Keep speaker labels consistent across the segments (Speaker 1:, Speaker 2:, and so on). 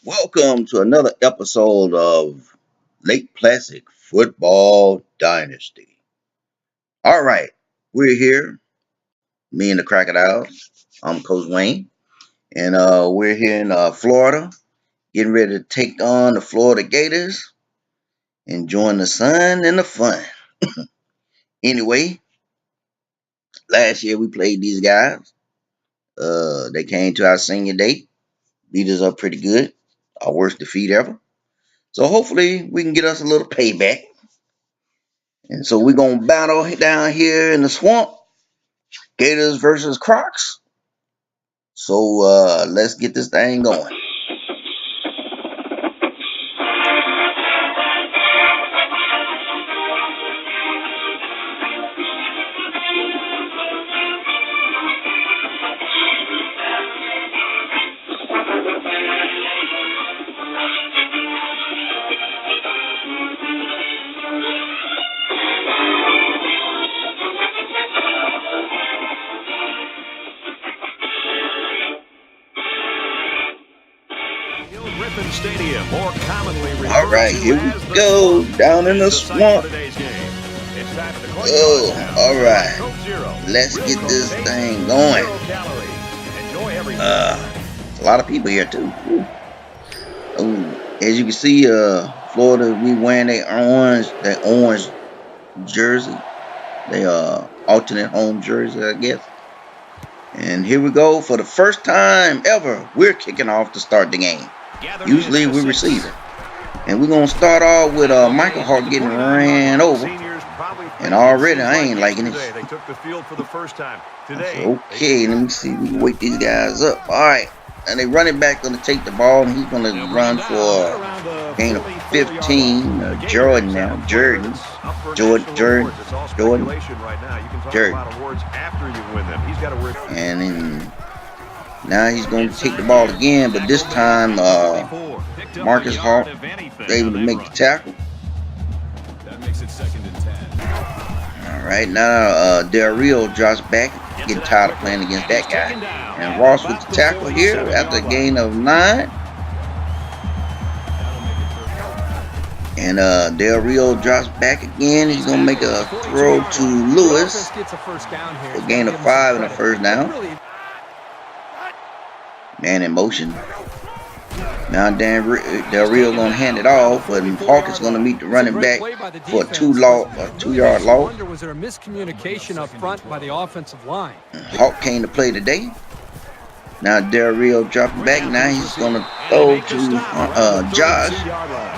Speaker 1: Welcome to another episode of Lake Placid Football Dynasty. All right, we're here, me and the Crocodiles. I'm Coach Wayne, and we're here in Florida, getting ready to take on the Florida Gators, enjoying the sun and the fun. Anyway, last year we played these guys. They came to our senior day, beat us up pretty good, our worst defeat ever. So hopefully we can get us a little payback. And so we're going to battle down here in the swamp. Gators versus Crocs. So let's get this thing going.
Speaker 2: Stadium, more commonly
Speaker 1: all right, here we go, down in the swamp. Oh, all right, let's get this thing going. A lot of people here too. Oh, as you can see, Florida, we wearing their orange jersey, they alternate home jersey, I guess. And here we go for the first time ever. We're kicking off to start the game. Usually we receive it. And we're going to start off with Michael Hart getting ran over. And already I ain't liking it. Okay, let me see. We can wake these guys up. All right. And they running back going to take the ball. And he's going to run for a gain of 15. Jordan. And then now he's going to take the ball again, but this time Marcus Hart was able to make the tackle. All right, now Del Rio drops back, getting tired of playing against that guy. And Ross with the tackle here after a gain of 9. And Del Rio drops back again. He's going to make a throw to Lewis for a gain of 5 and a first down. Man in motion. Now Del Rio gonna hand it off, but Hawk is gonna meet the running back for a 2-yard loss.
Speaker 3: Was there a miscommunication up front by the offensive line?
Speaker 1: Hawk came to play today. Now Del Rio dropping back. Now he's gonna throw to Josh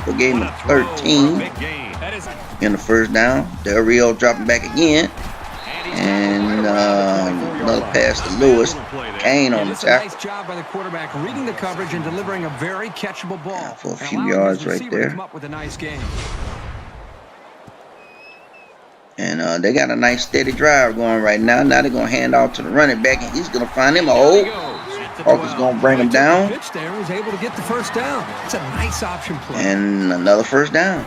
Speaker 1: for game of 13 in the first down. Del Rio dropping back again. And another pass to Lewis. Kane on the tackle.
Speaker 3: Nice job by the quarterback reading the coverage and delivering a very catchable ball
Speaker 1: for a few yards right there.
Speaker 3: Come up with a nice game.
Speaker 1: And they got a nice steady drive going right now. Now they're gonna hand off to the running back, and he's gonna find him a hole. Hawkins gonna bring him down.
Speaker 3: Pitch there, was able to get the first down. It's a nice option play.
Speaker 1: And another first down.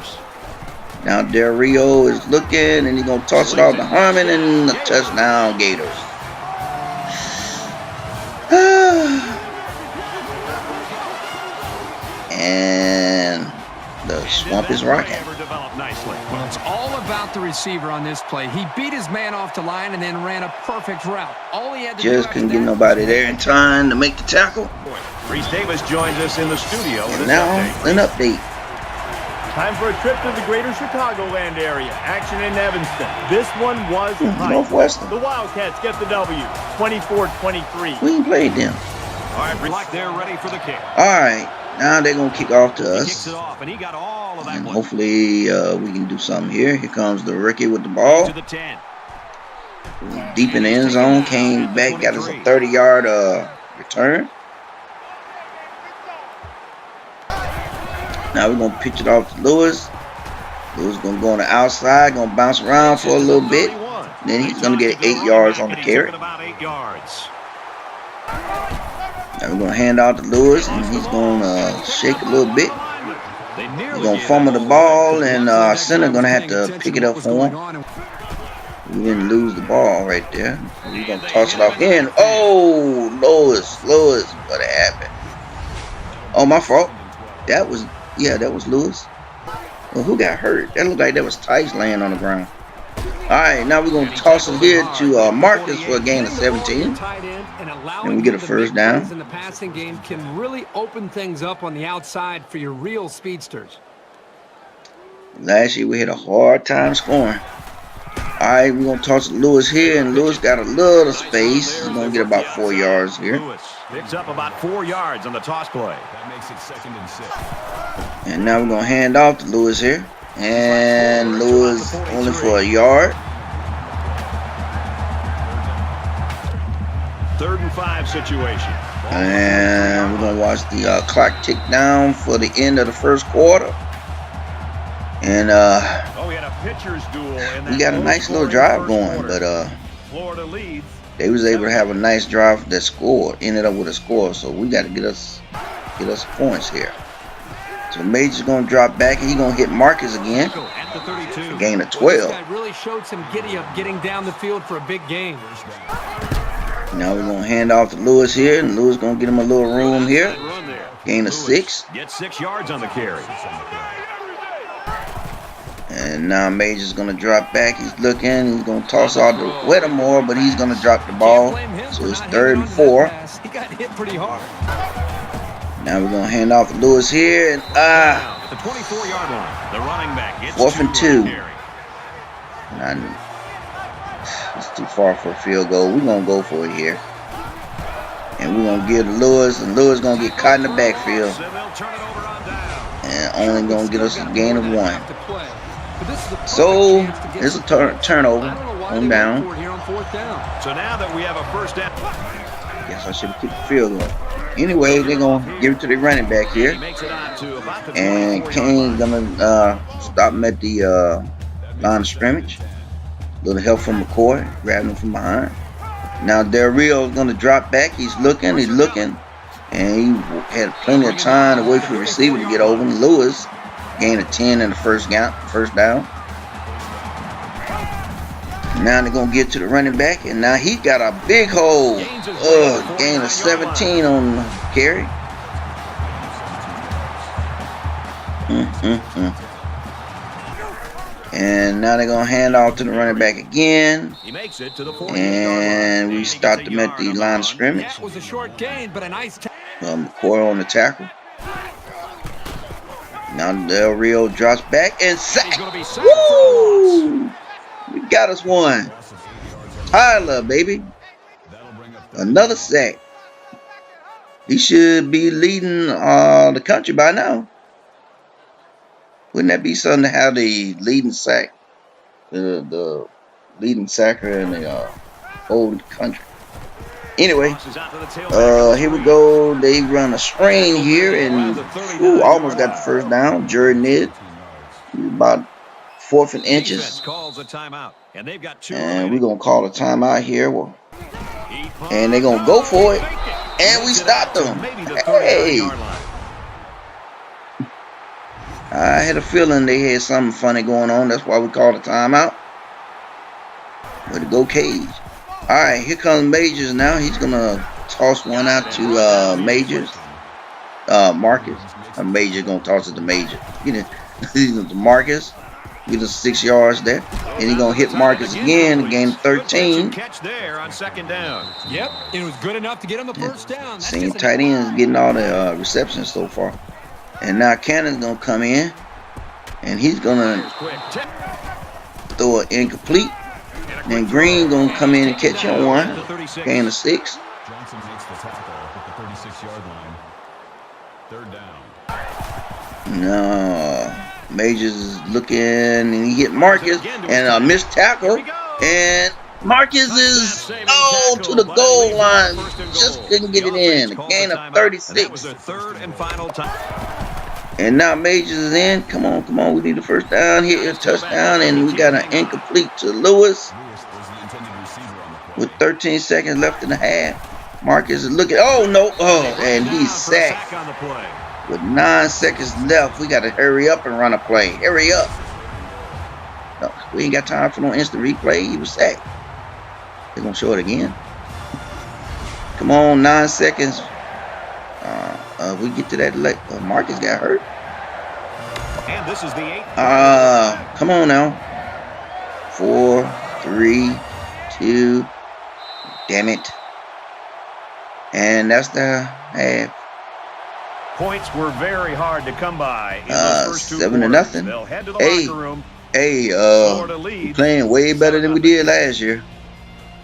Speaker 1: Now Del Rio is looking, and he's going to toss it off to Harmon, and a touchdown, Gators. And the swamp is rocking.
Speaker 3: Well, it's all about the receiver on this play. He beat his man off the line and then ran a perfect route. All he had to
Speaker 1: just couldn't get nobody there in time to make the tackle.
Speaker 2: Reese Davis joins us in the studio.
Speaker 1: And now, an update.
Speaker 4: Time for a trip to the greater Chicagoland area. Action in Evanston. This one was
Speaker 1: Northwestern.
Speaker 4: The Wildcats get the W, 24-23.
Speaker 1: We ain't played them.
Speaker 2: All right, they're ready for the kick.
Speaker 1: All right, now they're going to kick off to us.
Speaker 2: And he got all of that
Speaker 1: and
Speaker 2: one.
Speaker 1: Hopefully we can do something here. Here comes the rookie with the ball.
Speaker 2: To the 10.
Speaker 1: Deep in the end zone, came back, got us a 30-yard return. Now we're going to pitch it off to Lewis. Lewis going to go on the outside, going to bounce around for a little bit. Then he's going to get 8 yards on the carry. Now we're going to hand out to Lewis, and he's going to shake a little bit. He's going to fumble the ball, and our center going to have to pick it up for him. We didn't lose the ball right there. We're going to toss it off again. Oh, Lewis, what happened? Oh, my fault. That was, yeah, that was Lewis. Well, who got hurt? That looked like that was Tice laying on the ground. All right, now we're going to toss it here to Marcus for a gain of 17. And we get a first down.
Speaker 3: In the passing game can really open things up on the outside for your real speedsters.
Speaker 1: Last year we had a hard time scoring. All right, we're going to toss it to Lewis here, and Lewis got a little space. He's going to get about 4 yards here.
Speaker 2: Lewis picks up about 4 yards on the toss play.
Speaker 5: That makes it 2nd and 6.
Speaker 1: And now we're going to hand off to Lewis here. And Lewis only for a yard.
Speaker 2: 3rd and 5 situation.
Speaker 1: And we're going to watch the clock tick down for the end of the first quarter. And
Speaker 2: we had a pitcher's duel in
Speaker 1: we got a nice little drive going, but
Speaker 2: Florida leads.
Speaker 1: they was able to have a nice drive that scored, ended up with a score. So we got to get us points here. So Major's gonna drop back, and he's gonna hit Marcus again.
Speaker 2: At the 32.
Speaker 1: Gain of 12.
Speaker 3: This guy really showed some giddy up getting down the field for a big game.
Speaker 1: Now we're gonna hand off to Lewis here, and Lewis gonna get him a little room here. Gain of 6.
Speaker 2: Get 6 yards on the carry.
Speaker 1: And now Major's gonna drop back. He's looking. He's gonna toss out to Wetmore, but he's gonna drop the ball. So it's 3rd and 4.
Speaker 3: He got hit pretty hard.
Speaker 1: Now we're gonna hand off to Lewis here, and
Speaker 2: At the 24-yard line, the running back gets
Speaker 1: 4th and 2.
Speaker 2: carry.
Speaker 1: It's too far for a field goal. We're gonna go for it here, and we're gonna give Lewis, and Lewis gonna get caught in the backfield,
Speaker 2: So they'll turn it over on down.
Speaker 1: and only gonna get us a gain of 1. So it's a turnover on down.
Speaker 2: So now that we have a first down.
Speaker 1: Guess I should have kicked the field goal. Anyway, they're gonna give it to the running back here,
Speaker 2: He makes it out to about the
Speaker 1: and
Speaker 2: 24-yard
Speaker 1: Kane's
Speaker 2: line.
Speaker 1: gonna stop him at the line of scrimmage. A little help from McCoy, grabbing him from behind. Now Del Rio's gonna drop back. He's looking, and he had plenty of time to wait for the receiver to get over. And Lewis gained a 10 in the first down. Now they're gonna get to the running back, and now he got a big hole. Gain of 17 on the carry. And now they're gonna hand off to the running back again.
Speaker 2: He makes it to the 40-yard
Speaker 1: And
Speaker 2: line.
Speaker 1: we stopped them at the line of scrimmage.
Speaker 3: That was a short gain, but a nice
Speaker 1: McCoy on the tackle. Now Del Rio drops back and sack.
Speaker 2: He's gonna be sacked for a
Speaker 1: Woo! We got us one. Tyler, baby. Another sack. He should be leading the country by now. Wouldn't that be something to have the leading sack, the leading sacker in the whole country? Anyway, here we go. They run a screen here, and almost got the first down. Jordan did. About 4th and inches.
Speaker 2: Calls a timeout, and they've got 2.
Speaker 1: And we're going to call a timeout here. And they're going to go for it. And we stopped them. Hey. I had a feeling they had something funny going on. That's why we called a timeout. Way to go, Cage. All right, here comes Majors now. He's going to toss one out to Majors. Marcus. Major's going to toss it to Major. Get it to Marcus. Get us 6 yards there. And he's going to hit Marcus again. Gain 13.
Speaker 2: Catch there on 2nd down.
Speaker 3: Yep, it was good enough to get him the first down.
Speaker 1: Same tight ends getting all the receptions so far. And now Cannon's going to come in. And he's going to throw it incomplete. And Green going to come in and catch him one. Gain of 6.
Speaker 5: Johnson makes the tackle at the 36-yard line. 3rd down.
Speaker 1: No. Majors is looking, and he hit Marcus. And a missed tackle. And Marcus is to the goal line. Just couldn't get it in. A gain of 36. And now Majors is in. Come on. We need a first down. Hit a touchdown. And we got an incomplete to Lewis. With 13 seconds left in the half. Marcus is looking. Oh, no. And he's sacked. With 9 seconds left. We got to hurry up and run a play. Hurry up. No, we ain't got time for no instant replay. He was sacked. They're going to show it again. Come on, 9 seconds. We get to that. Marcus got hurt.
Speaker 2: And this is the 8th.
Speaker 1: Come on now. 4, 3, 2. Damn it. And that's the half.
Speaker 4: Points were very hard to come by in those first 2 quarters.
Speaker 1: 7-0.
Speaker 4: They'll head to the locker room.
Speaker 1: We're playing way better than we did last year.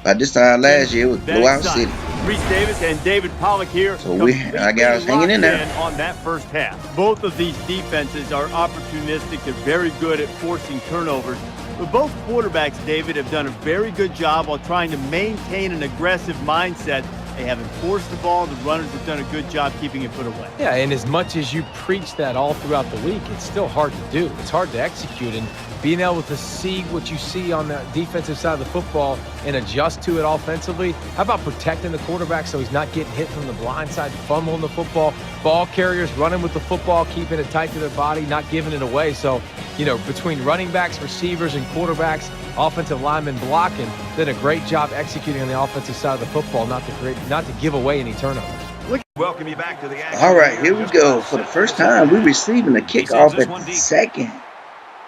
Speaker 1: By this time last year, it was blowout city.
Speaker 4: Reese Davis and David Pollock here.
Speaker 1: So I got us hanging in there.
Speaker 4: On that first half. Both of these defenses are opportunistic. They're very good at forcing turnovers. But both quarterbacks, David, have done a very good job while trying to maintain an aggressive mindset. They haven't forced the ball. The runners have done a good job keeping it put away.
Speaker 6: Yeah, and as much as you preach that all throughout the week, it's still hard to do. It's hard to execute, and being able to see what you see on the defensive side of the football and adjust to it offensively. How about protecting the quarterback so he's not getting hit from the blind side, fumbling the football, ball carriers running with the football, keeping it tight to their body, not giving it away. So, you know, between running backs, receivers, and quarterbacks, offensive linemen blocking, did a great job executing on the offensive side of the football, not to give away any turnovers.
Speaker 2: Welcome you back to the action.
Speaker 1: All right, here we go. For the first time, we're receiving a kickoff at the second.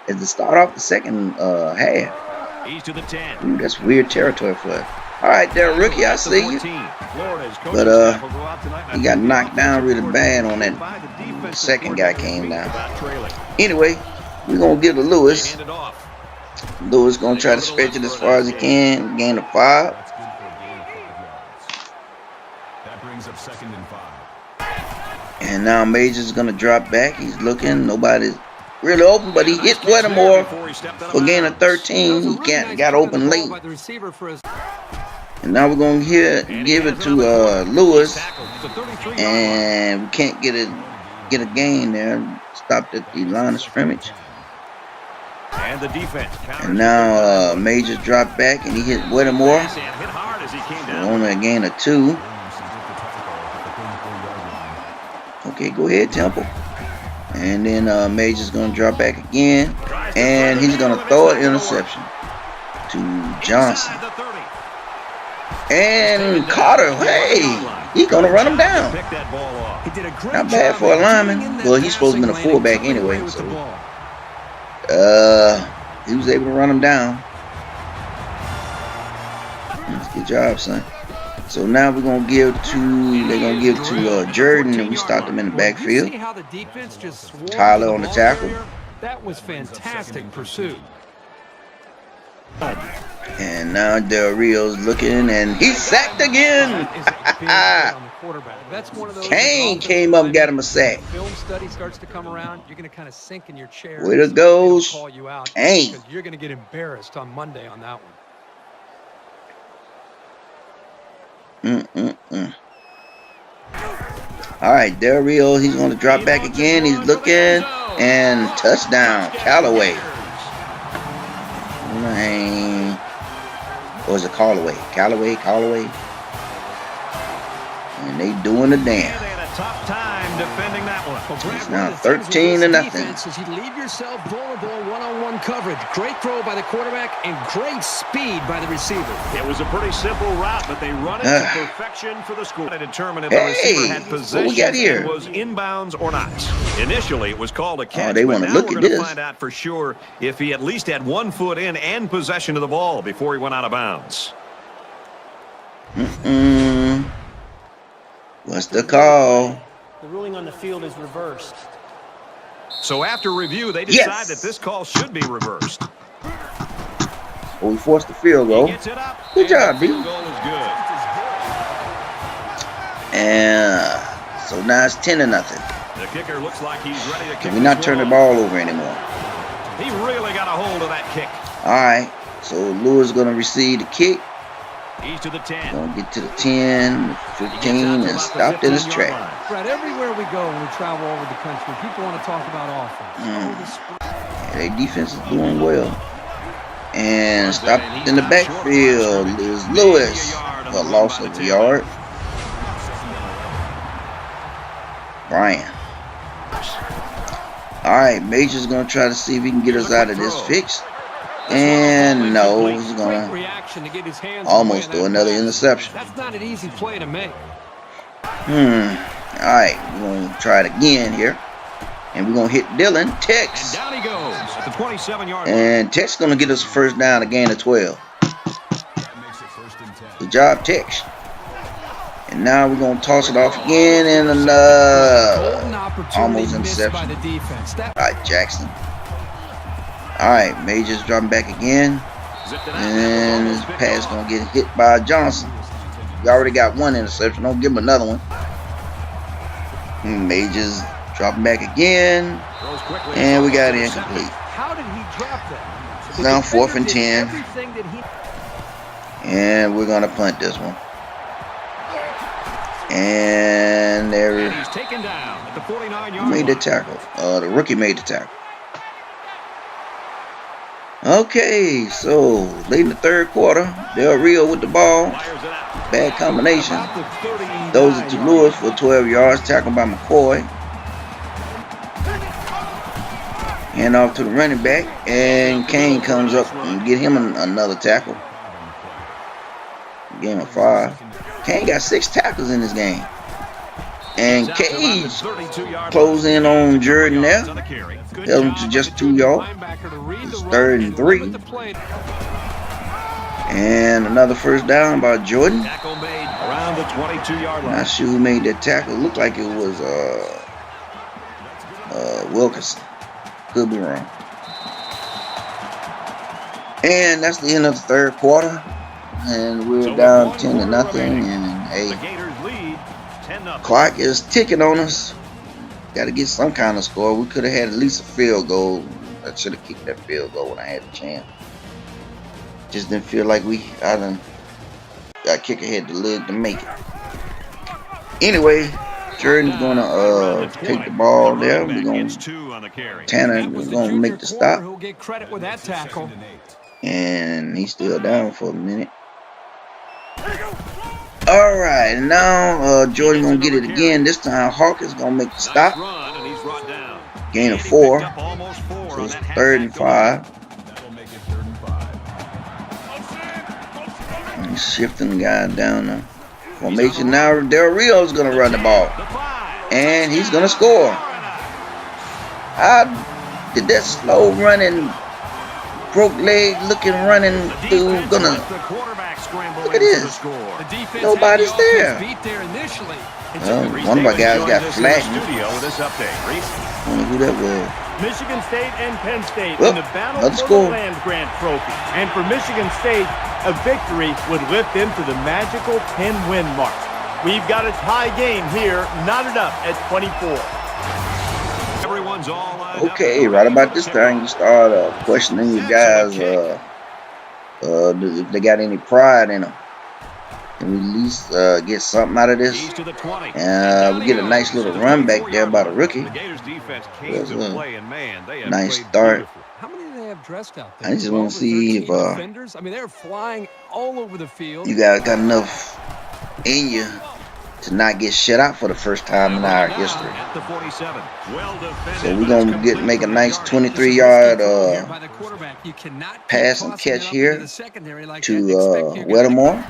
Speaker 1: At the start off the second half.
Speaker 2: He's to the 10.
Speaker 1: Ooh, that's weird territory for us. All right, there, rookie, I see you. But he got knocked down really bad on that. The second guy came down. Anyway, we're gonna give to Lewis. Lewis gonna try to stretch it as far as he can. Gain of 5.
Speaker 5: That brings up 2nd and 5.
Speaker 1: And now Major's gonna drop back. He's looking. Nobody's really open, but he hit Whittemore for gain of 13. He got open late. And now we're going to give it to Lewis. And we can't get a gain there. Stopped at the line of scrimmage.
Speaker 2: And the defense.
Speaker 1: And now Majors dropped back and he hit Whittemore. Only a gain of 2. Okay, go ahead, Temple. And then Major's going to drop back again. And he's going to throw an interception to Johnson. And Carter, hey, he's going to run him down. Not bad for a lineman. Well, he's supposed to be a fullback anyway. So he was able to run him down. Good job, son. So now we're gonna give to Jordan, and we start them in the backfield. Tyler on the tackle.
Speaker 3: That was fantastic pursuit.
Speaker 1: And now Del Rio's looking, and he's sacked again. Kane came up and got him a sack.
Speaker 3: Film study starts to come around. You're gonna kind of sink in your chair.
Speaker 1: Way to go,
Speaker 3: Kane. You're gonna get embarrassed on Monday on that one.
Speaker 1: All right, Del Rio, he's going to drop back again. He's looking, and touchdown, Callaway. Or is it Callaway? Callaway. And they doing the dance.
Speaker 2: Tough time defending that one.
Speaker 1: It's now 13-0.
Speaker 3: As you leave yourself vulnerable one-on-one coverage. Great throw by the quarterback and great speed by the receiver.
Speaker 2: It was a pretty simple route, but they run it to perfection for the score to determine if the receiver had possession and was inbounds or not. Initially, it was called a catch,
Speaker 1: they
Speaker 2: but
Speaker 1: want to
Speaker 2: now
Speaker 1: look
Speaker 2: we're
Speaker 1: at
Speaker 2: going to
Speaker 1: this.
Speaker 2: find out for sure if he at least had 1 foot in and possession of the ball before he went out of bounds.
Speaker 1: What's the call?
Speaker 7: The ruling on the field is reversed.
Speaker 2: So after review, they decide that this call should be reversed.
Speaker 1: Well, we forced the field goal. Good job, D.
Speaker 2: Field goal is good.
Speaker 1: And so now it's 10-0.
Speaker 2: The kicker looks like he's ready to kick.
Speaker 1: Can we not turn the ball over anymore?
Speaker 2: He really got a hold of that kick.
Speaker 1: All right. So Lewis is going to receive the kick.
Speaker 2: He's to the 10.
Speaker 1: Going to get to the 10, 15, and stopped in his track.
Speaker 3: Right, everywhere we go when we travel over the country, people want to talk about offense.
Speaker 1: Yeah, their defense is doing well. And stopped in the backfield is Lewis. A loss of a yard. Brian. All right, Major's going to try to see if he can get us out of this fix. And no, he's going to almost do another interception.
Speaker 3: That's not an easy play to make.
Speaker 1: Alright, we're going to try it again here. And we're going to hit Dylan. Tex.
Speaker 2: And down he goes at the 27-yard line.
Speaker 1: And Tex going to get us a first down, a gain of 12. Good job, Tex. And now we're going to toss it off again. And another almost interception. Alright, Jackson. Alright, Majors dropping back again. And this pass going to get hit by Johnson. We already got one interception. Don't give him another one. Majors dropping back again. And we got it incomplete.
Speaker 3: How did he drop that?
Speaker 1: It's now 4th and 10. And we're going to punt this one. And there
Speaker 2: he's taken down at the 49-yard
Speaker 1: made the tackle. The rookie made the tackle. Okay, so late in the third quarter, Del Rio with the ball. Bad combination. Throws it to Lewis for 12 yards. Tackled by McCoy. Hand off to the running back. And Kane comes up and get him another tackle. Game of 5. Kane got 6 tackles in this game. And Cage closed in on Jordan there. Held him to just 2 yards. It's 3rd and 3. And another first down by Jordan.
Speaker 2: Around the 22-yard line.
Speaker 1: Not sure who made that tackle. Looked like it was Wilkerson. Could be wrong. And that's the end of the third quarter. And we're down 10-0. And hey, clock is ticking on us. Got to get some kind of score. We could have had at least a field goal. I should have kicked that field goal when I had the chance. Just didn't feel like I done got kick ahead the leg to make it. Anyway, Jordan's gonna take the ball there. We're gonna Tanner is gonna make the stop.
Speaker 3: Who'll get credit with that tackle.
Speaker 1: And he's still down for a minute. Alright, now Jordan gonna get it again. This time Hawkins gonna make the stop. Gain of 4. So it's 3rd and 5. He's shifting the guy down the formation. Now Del Rio's gonna run the ball. And he's gonna score. How did that slow running, broke leg looking running dude gonna look at this? Nobody's there. One of my guys got flattened. I wonder who that was.
Speaker 4: Michigan State and Penn State in the battle for the Land Grant Trophy. And for Michigan State, a victory would lift them to the magical 10-win mark. We've got a tie game here, knotted up at 24.
Speaker 2: Everyone's all
Speaker 1: okay, right about this time you start questioning you guys if they got any pride in them. Can we at least get something out of this? We get a nice little run back there by the rookie. Nice start.
Speaker 3: How many do they have dressed out there?
Speaker 1: I just want to see if
Speaker 3: defenders? I mean, they're flying all over the field.
Speaker 1: You guys got enough in you to not get shut out for the first time in our history. So we're going to make a nice 23-yard pass and catch here to Whittemore.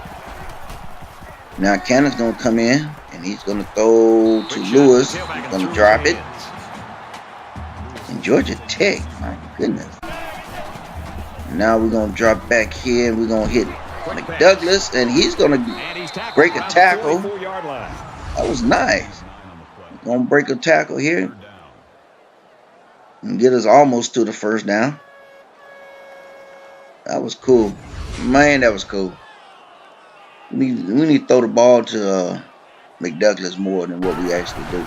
Speaker 1: Now Cannon's going to come in, and he's going to throw to Lewis. He's going to drop it. And Georgia Tech, my goodness. Now we're going to drop back here, and we're going to hit McDouglas, and he's going to break a tackle. That was nice. He's going to break a tackle here and get us almost to the first down. That was cool. Man, that was cool. We need to throw the ball to McDouglas more than what we actually do.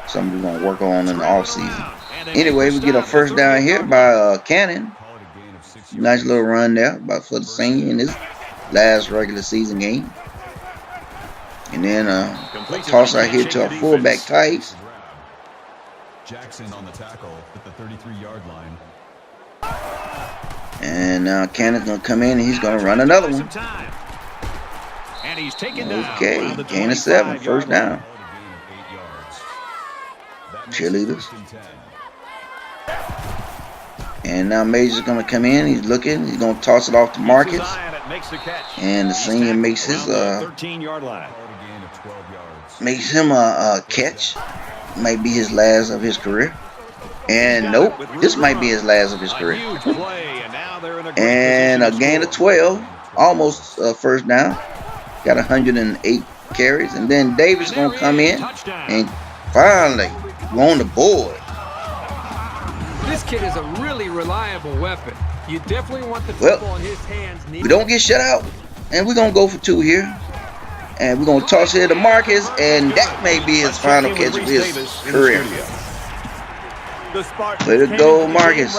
Speaker 1: Something we're going to work on in the offseason. Anyway, we get a first down here by Cannon. Nice little run there for the senior in his last regular season game. And then a toss out here to our fullback Tice.
Speaker 5: Jackson on the tackle at the 33-yard line.
Speaker 1: And now Cannon's going to come in and he's going to run another one. Okay, gain of 7, first down. Cheerleaders. And now Major's going to come in. He's looking. He's going to toss it off to Marcus. And the senior makes his
Speaker 2: 13-yard line.
Speaker 1: makes him a catch. Might be his last of his career. And nope, this might be his last of his career. And a gain of 12, almost first down. Got 108 carries, and then Davis gonna come in and finally on the board.
Speaker 3: This kid is a really reliable weapon. You definitely want the football in his hands.
Speaker 1: We don't get shut out, and we're gonna go for 2 here. And we're gonna toss it to Marcus, and that may be his final catch of his career. Way to go, Marcus.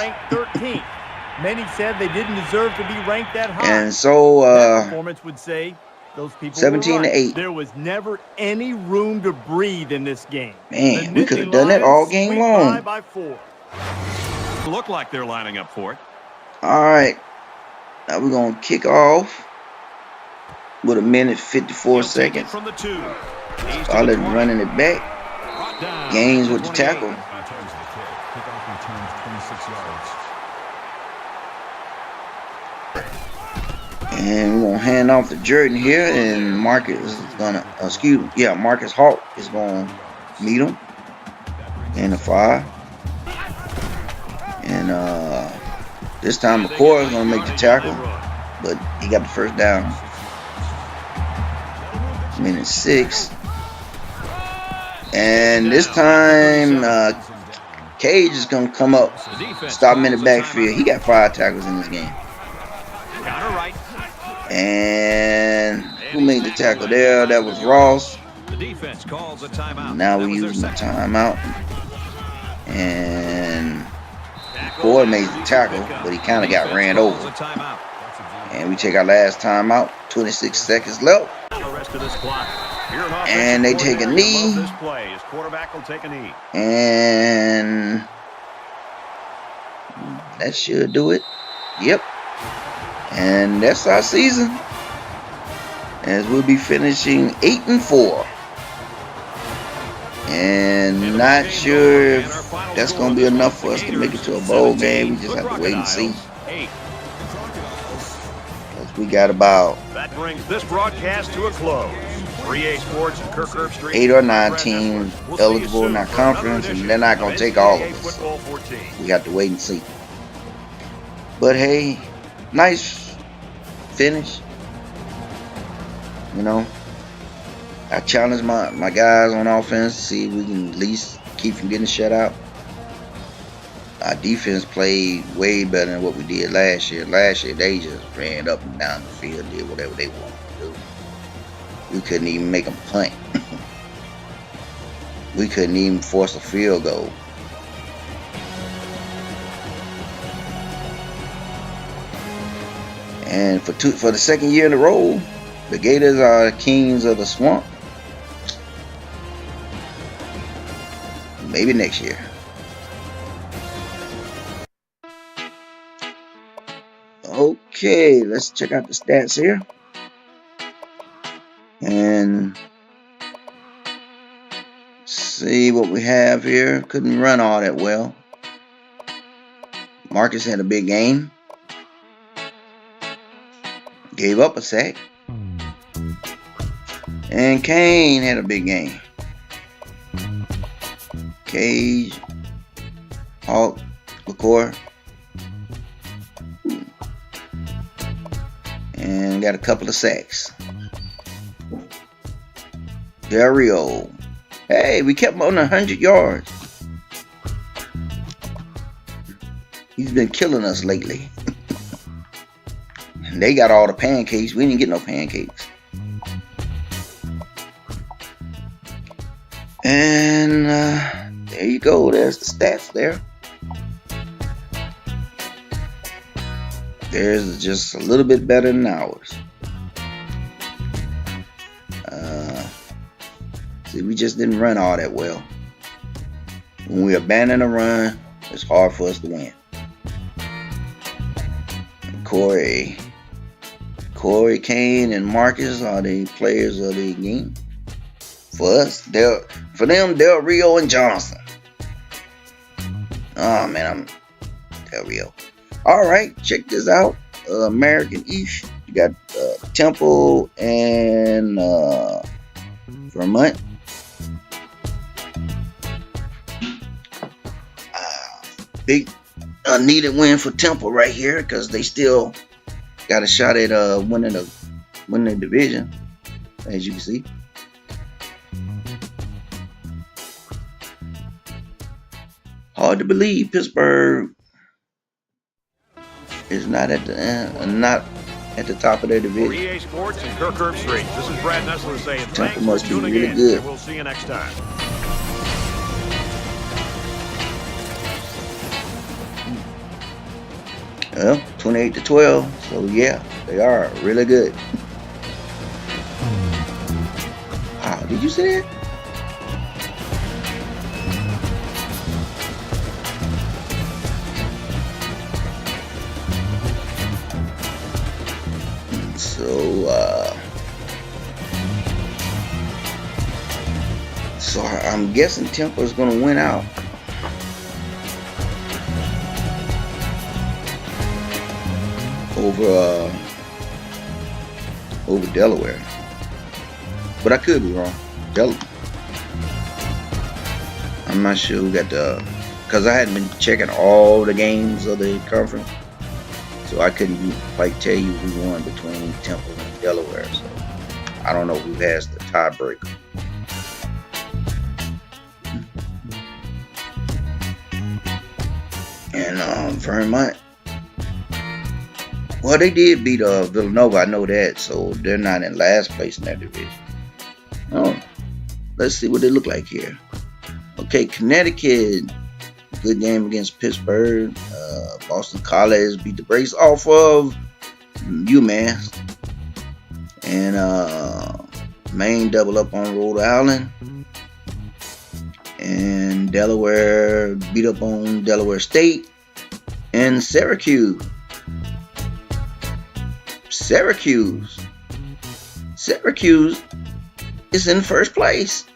Speaker 4: Many said they didn't deserve to be ranked that high.
Speaker 1: And so
Speaker 4: performance would say those people
Speaker 1: 17-8.
Speaker 4: There was never any room to breathe in this game.
Speaker 1: Man, we could have done that all game long.
Speaker 4: By 4.
Speaker 2: Look like they're lining up for it.
Speaker 1: All right, now we're gonna kick off with 1:54 seconds.
Speaker 2: From the 2.
Speaker 1: Started running it back. Gaines with the tackle. And we're gonna hand off to Jordan here, and Marcus is gonna Marcus Hawk is gonna meet him in the 5. And this time McCoy is gonna make the tackle, but he got the first down. 1:06. And this time Cage is gonna come up, stop him in the backfield. He got 5 tackles in this game. And who made the tackle there? That was Ross.
Speaker 2: The defense calls a timeout.
Speaker 1: Now we're using the timeout. And McCoy made the tackle, but he kind of got ran over. And we take our last timeout. 26 seconds left. And they take a knee. And that should do it. Yep. And that's our season, as we'll be finishing 8-4. And not sure if that's going to be enough for us to make it to a bowl game. We just have to wait and see. Because we got about
Speaker 2: that brings this broadcast to a close. 3A Sports and Kirk Street.
Speaker 1: 8 or 9 teams eligible in our conference, and they're not going to take all of us. So we have to wait and see. But hey, nice finish. You know, I challenge my guys on offense to see if we can at least keep from getting shut out. Our defense played way better than what we did last year. Last year they just ran up and down the field, did whatever they wanted to do. We couldn't even make them punt. We couldn't even force a field goal. And for the second year in a row, the Gators are kings of the swamp. Maybe next year. Okay, let's check out the stats here. And see what we have here. Couldn't run all that well. Marcus had a big game. Gave up a sack. And Kane had a big game. Cage, Hawk, McCoy. And got a couple of sacks. Del Rio. Hey, we kept him on 100 yards. He's been killing us lately. And they got all the pancakes. We didn't get no pancakes. And there you go. There's the stats there. Theirs is just a little bit better than ours. See, we just didn't run all that well. When we abandon a run, it's hard for us to win. And Corey, Kane, and Marcus are the players of the game. For us, for them, Del Rio and Johnson. Oh man, I'm Del Rio. All right, check this out. American East. You got Temple and Vermont. big needed win for Temple right here because they still got a shot at winning the division, as you can see. Hard to believe Pittsburgh is not at the top of their division.
Speaker 2: For EA Sports and Kirk Herbstreit, this is Brad Nessler saying
Speaker 1: Temple
Speaker 2: thanks
Speaker 1: must
Speaker 2: for
Speaker 1: be
Speaker 2: tuning
Speaker 1: really
Speaker 2: in,
Speaker 1: good.
Speaker 2: and we'll see you next time.
Speaker 1: Well, 28-12. So yeah, they are really good. Wow, did you see that? So I'm guessing Temple is going to win out. Over Delaware, but I could be wrong. I'm not sure who got because I hadn't been checking all the games of the conference, so I couldn't quite tell you who won between Temple and Delaware. So I don't know who has the tiebreaker. And Vermont. Well, they did beat Villanova, I know that, so they're not in last place in that division. Oh, let's see what they look like here. Okay, Connecticut, good game against Pittsburgh. Boston College beat the brakes off of UMass. And Maine double up on Rhode Island. And Delaware beat up on Delaware State. And Syracuse is in first place.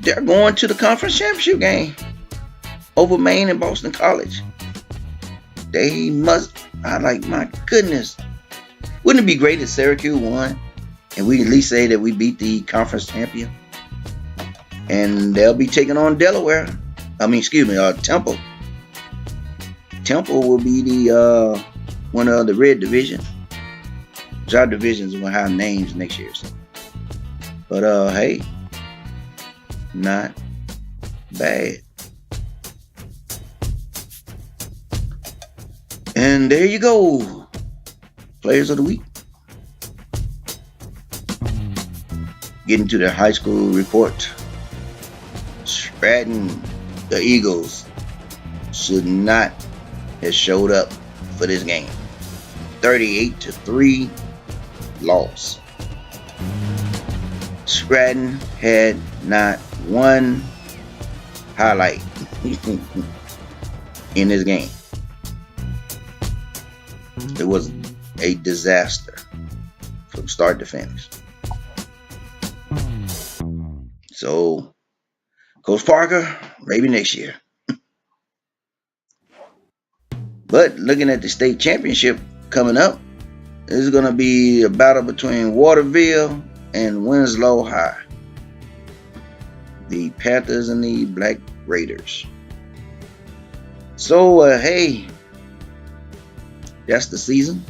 Speaker 1: They're going to the conference championship game over Maine and Boston College. They must. My goodness. Wouldn't it be great if Syracuse won and we at least say that we beat the conference champion? And they'll be taking on Delaware. Temple. Temple will be the one of the red division. Our divisions will have names next year. So. But hey, not bad. And there you go. Players of the week. Getting to the high school report. Stratton, the Eagles, should not have showed up for this game. 38-3 loss. Stratton had not one highlight in this game. It was a disaster from start to finish. So, Coach Parker, maybe next year. But looking at the state championship coming up, this is going to be a battle between Waterville and Winslow High. The Panthers and the Black Raiders. So, hey, that's the season.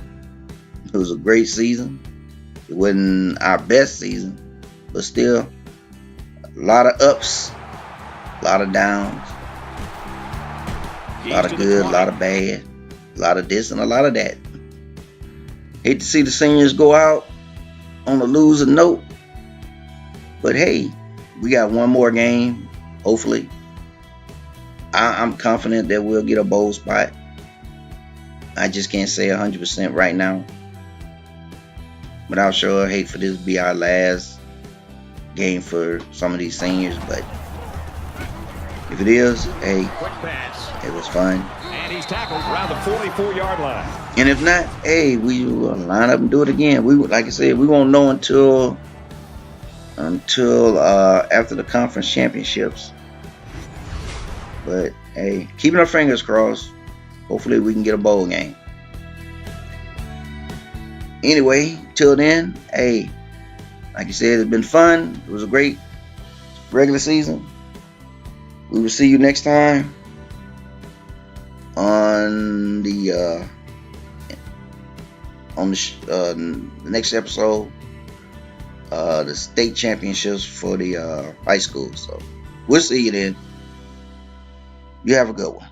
Speaker 1: It was a great season. It wasn't our best season, but still a lot of ups, a lot of downs, a lot of good, a lot of bad, a lot of this and a lot of that. Hate to see the seniors go out on a losing note, but hey, we got one more game, hopefully. I'm confident that we'll get a bowl spot. I just can't say 100% right now. But I'll sure hate for this to be our last game for some of these seniors. But if it is, hey, it was fun.
Speaker 2: And he's tackled around the 44-yard line.
Speaker 1: And if not, hey, we will line up and do it again. Like I said, we won't know until after the conference championships. But hey, keeping our fingers crossed. Hopefully we can get a bowl game. Anyway, till then, hey, like you said, it's been fun. It was a great regular season. We will see you next time. on the next episode, the state championships for the high school. So we'll see you then. You have a good one.